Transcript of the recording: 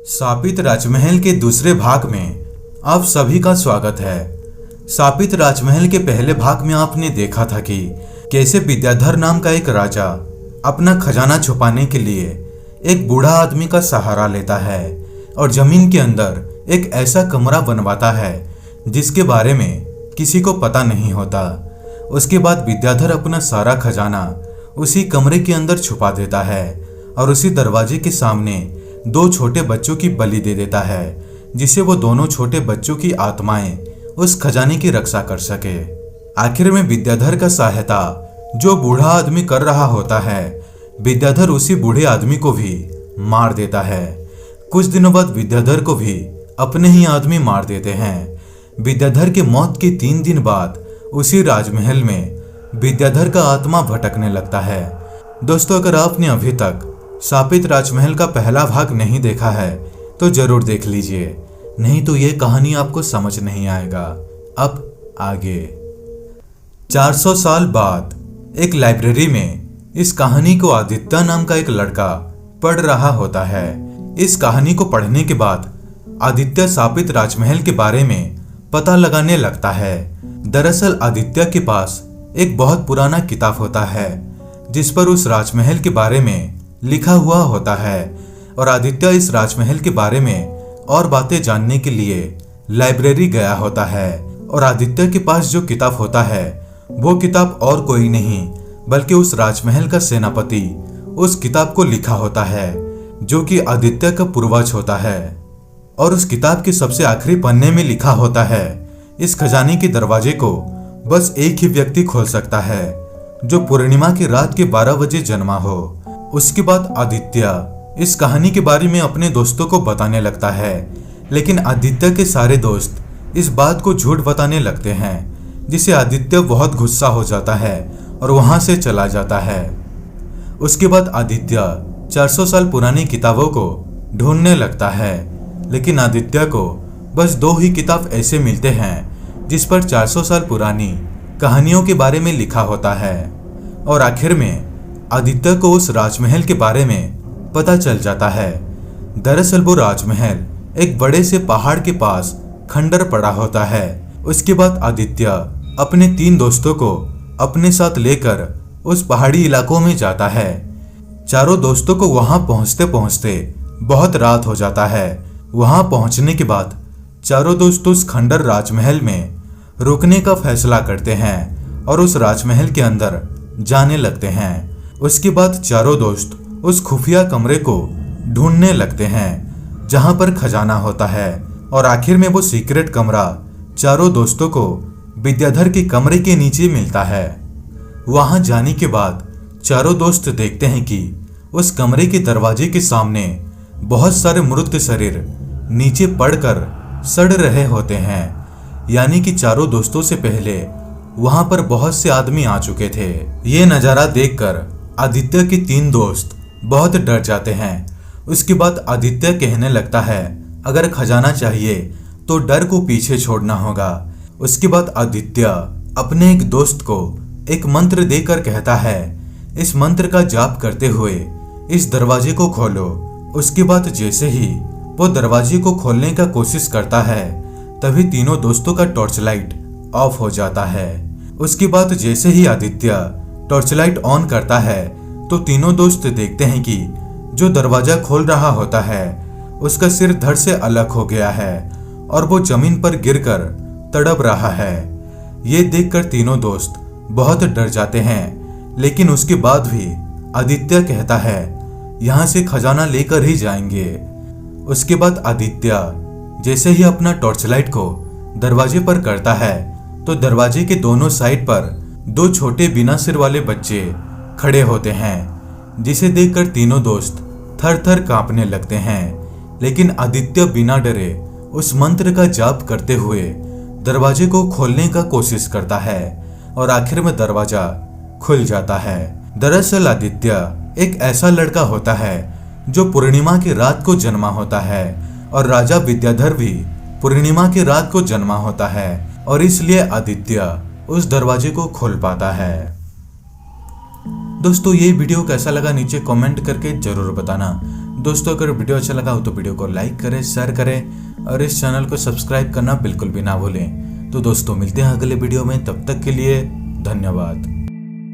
शापित राजमहल के दूसरे भाग में आप सभी का स्वागत है। शापित राजमहल के पहले भाग में आपने देखा था कि कैसे विद्याधर नाम का एक राजा अपना खजाना छुपाने के लिए एक बूढ़ा आदमी का सहारा लेता है और जमीन के अंदर एक ऐसा कमरा बनवाता है जिसके बारे में किसी को पता नहीं होता। उसके बाद विद्याधर अपना सारा खजाना उसी कमरे के अंदर छुपा देता है और उसी दरवाजे के सामने दो छोटे बच्चों की बलि दे देता है जिससे वो दोनों छोटे बच्चों की आत्माएं उस खजाने की रक्षा कर सके। आखिर में विद्याधर का सहायता जो बूढ़ा आदमी कर रहा होता है, विद्याधर उसी बूढ़े आदमी को भी मार देता है। कुछ दिनों बाद विद्याधर को भी अपने ही आदमी मार देते हैं। विद्याधर के मौत के 3 दिन बाद उसी राजमहल में विद्याधर का आत्मा भटकने लगता है। दोस्तों, अगर आपने अभी तक शापित राजमहल का पहला भाग नहीं देखा है तो जरूर देख लीजिए, नहीं तो ये कहानी आपको समझ नहीं आएगा। अब आगे 400 साल बाद एक लाइब्रेरी में इस कहानी को आदित्य नाम का एक लड़का पढ़ रहा होता है। इस कहानी को पढ़ने के बाद आदित्य शापित राजमहल के बारे में पता लगाने लगता है। दरअसल आदित्य के पास एक बहुत पुराना किताब होता है जिस पर उस राजमहल के बारे में लिखा हुआ होता है और आदित्य इस राजमहल के बारे में और बातें जानने के लिए लाइब्रेरी गया होता है। और आदित्य के पास जो किताब होता है वो किताब और कोई नहीं बल्कि उस राजमहल का सेनापति उस किताब को लिखा होता है जो कि आदित्य का पूर्वज होता है। और उस किताब के सबसे आखिरी पन्ने में लिखा होता है, इस खजाने के दरवाजे को बस एक ही व्यक्ति खोल सकता है जो पूर्णिमा की रात के 12 बजे जन्मा हो। उसके बाद आदित्य इस कहानी के बारे में अपने दोस्तों को बताने लगता है, लेकिन आदित्य के सारे दोस्त इस बात को झूठ बताने लगते हैं जिससे आदित्य बहुत गुस्सा हो जाता है और वहां से चला जाता है। उसके बाद आदित्य 400 साल पुरानी किताबों को ढूंढने लगता है, लेकिन आदित्य को बस 2 ही किताब ऐसे मिलते हैं जिस पर 400 साल पुरानी कहानियों के बारे में लिखा होता है। और आखिर में आदित्य को उस राजमहल के बारे में पता चल जाता है। दरअसल वो राजमहल एक बड़े से पहाड़ के पास खंडर पड़ा होता है। उसके बाद आदित्य अपने 3 दोस्तों को अपने साथ लेकर उस पहाड़ी इलाकों में जाता है। चारों दोस्तों को वहां पहुंचते पहुंचते बहुत रात हो जाता है। वहां पहुंचने के बाद चारों दोस्त उस खंडर राजमहल में रुकने का फैसला करते हैं और उस राजमहल के अंदर जाने लगते हैं। उसके बाद चारों दोस्त उस खुफिया कमरे को ढूंढने लगते हैं जहां पर खजाना होता है। और आखिर में वो सीक्रेट कमरा चारों दोस्तों को विद्याधर के कमरे के नीचे मिलता है। वहां जाने के बाद चारों दोस्त देखते हैं कि उस कमरे के दरवाजे के सामने बहुत सारे मृत शरीर नीचे पड़कर सड़ रहे होते हैं, यानी कि चारों दोस्तों से पहले वहां पर बहुत से आदमी आ चुके थे। ये नजारा देखकर आदित्य के 3 दोस्त बहुत डर जाते हैं। उसके बाद आदित्य कहने लगता है, अगर खजाना चाहिए तो डर को पीछे छोड़ना होगा। उसके बाद आदित्य अपने एक दोस्त को एक मंत्र देकर कहता है, इस मंत्र का जाप करते हुए इस दरवाजे को खोलो। उसके बाद जैसे ही वो दरवाजे को खोलने का कोशिश करता है तभी तीनों दोस्तों का टॉर्च लाइट ऑफ हो जाता है। उसके बाद जैसे ही आदित्य टॉर्च लाइट ऑन करता है तो तीनों दोस्त देखते हैं कि जो दरवाजा खोल रहा होता है उसका सिर धड़ से अलग हो गया है और वो जमीन पर गिरकर तड़प रहा है। ये देखकर तीनों दोस्त बहुत डर जाते हैं, लेकिन उसके बाद भी आदित्य कहता है, यहाँ से खजाना लेकर ही जाएंगे। उसके बाद आदित्य जैसे ही अपना टॉर्च लाइट को दरवाजे पर करता है तो दरवाजे के दोनों साइड पर 2 छोटे बिना सिर वाले बच्चे खड़े होते हैं, जिसे देखकर तीनों दोस्त थर थर कांपने लगते हैं। लेकिन आदित्य बिना डरे उस मंत्र का जाप करते हुए दरवाजे को खोलने का कोशिश करता है और आखिर में दरवाजा खुल जाता है। दरअसल आदित्य एक ऐसा लड़का होता है जो पूर्णिमा की रात को जन्मा होता है और राजा विद्याधर भी पूर्णिमा की रात को जन्मा होता है और इसलिए आदित्य उस दरवाजे को खोल पाता है। दोस्तों, ये वीडियो कैसा लगा नीचे कमेंट करके जरूर बताना। दोस्तों अगर वीडियो अच्छा लगा हो तो वीडियो को लाइक करें, शेयर करें और इस चैनल को सब्सक्राइब करना बिल्कुल भी ना भूलें। तो दोस्तों मिलते हैं अगले वीडियो में, तब तक के लिए धन्यवाद।